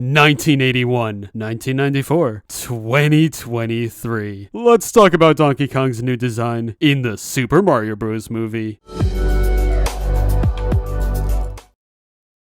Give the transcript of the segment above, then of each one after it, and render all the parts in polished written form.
1981, 1994, 2023. Let's talk about Donkey Kong's new design in the Super Mario Bros. Movie.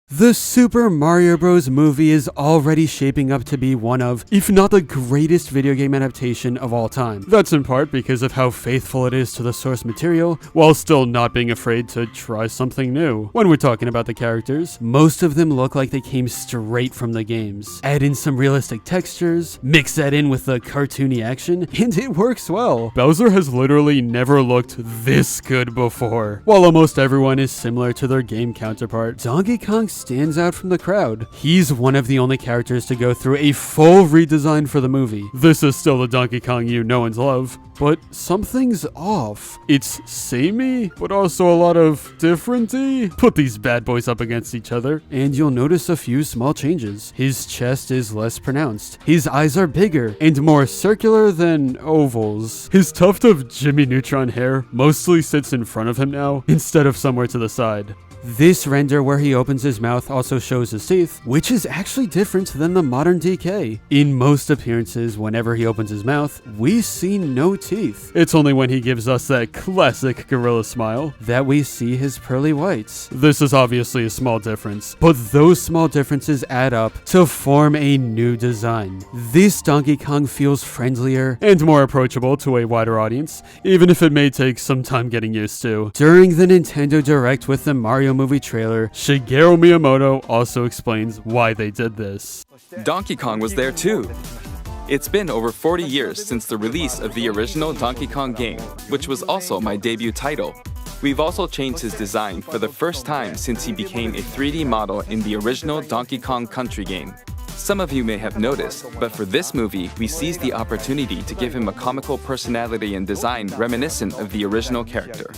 The Super Mario Bros. Movie is already shaping up to be one of, if not the greatest video game adaptation of all time. That's in part because of how faithful it is to the source material, while still not being afraid to try something new. When we're talking about the characters, most of them look like they came straight from the games. Add in some realistic textures, mix that in with the cartoony action, and it works well. Bowser has literally never looked this good before. While almost everyone is similar to their game counterpart, Donkey Kong stands out from the crowd. He's one of the only characters to go through a full redesign for the movie. This is still the Donkey Kong you know and love, but something's off. It's samey, but also a lot of different-y. Put these bad boys up against each other, and you'll notice a few small changes. His chest is less pronounced. His eyes are bigger and more circular than ovals. His tuft of Jimmy Neutron hair mostly sits in front of him now, instead of somewhere to the side. This render where he opens his mouth also shows his teeth, which is actually different than the modern DK. In most appearances, whenever he opens his mouth, we see no teeth. It's only when he gives us that classic gorilla smile that we see his pearly whites. This is obviously a small difference, but those small differences add up to form a new design. This Donkey Kong feels friendlier and more approachable to a wider audience, even if it may take some time getting used to. During the Nintendo Direct with the Mario movie trailer, Shigeru Miyamoto also explains why they did this. Donkey Kong was there too. It's been over 40 years since the release of the original Donkey Kong game, which was also my debut title. We've also changed his design for the first time since he became a 3D model in the original Donkey Kong Country game. Some of you may have noticed, but for this movie, we seized the opportunity to give him a comical personality and design reminiscent of the original character.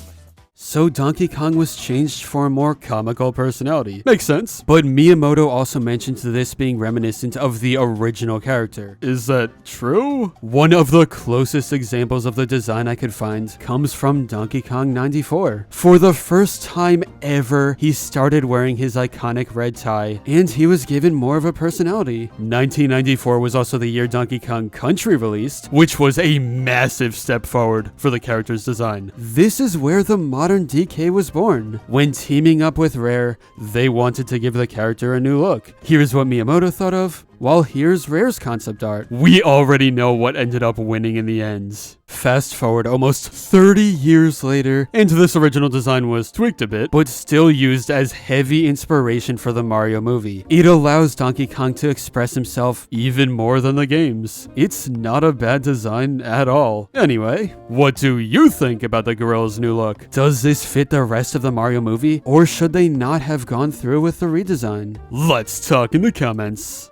So Donkey Kong was changed for a more comical personality. Makes sense. But Miyamoto also mentioned this being reminiscent of the original character. Is that true? One of the closest examples of the design I could find comes from Donkey Kong 94. For the first time ever, he started wearing his iconic red tie, and he was given more of a personality. 1994 was also the year Donkey Kong Country released, which was a massive step forward for the character's design. This is where the modern DK was born. When teaming up with Rare, they wanted to give the character a new look. Here's what Miyamoto thought of, while here's Rare's concept art. We already know what ended up winning in the end. Fast forward almost 30 years later, and this original design was tweaked a bit, but still used as heavy inspiration for the Mario movie. It allows Donkey Kong to express himself even more than the games. It's not a bad design at all. Anyway, what do you think about the gorilla's new look? Does this fit the rest of the Mario movie, or should they not have gone through with the redesign? Let's talk in the comments.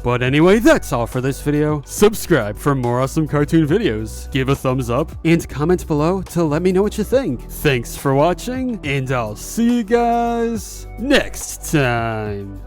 But anyway, that's all for this video. Subscribe for more awesome cartoon videos, give a thumbs up, and comment below to let me know what you think. Thanks for watching, and I'll see you guys next time.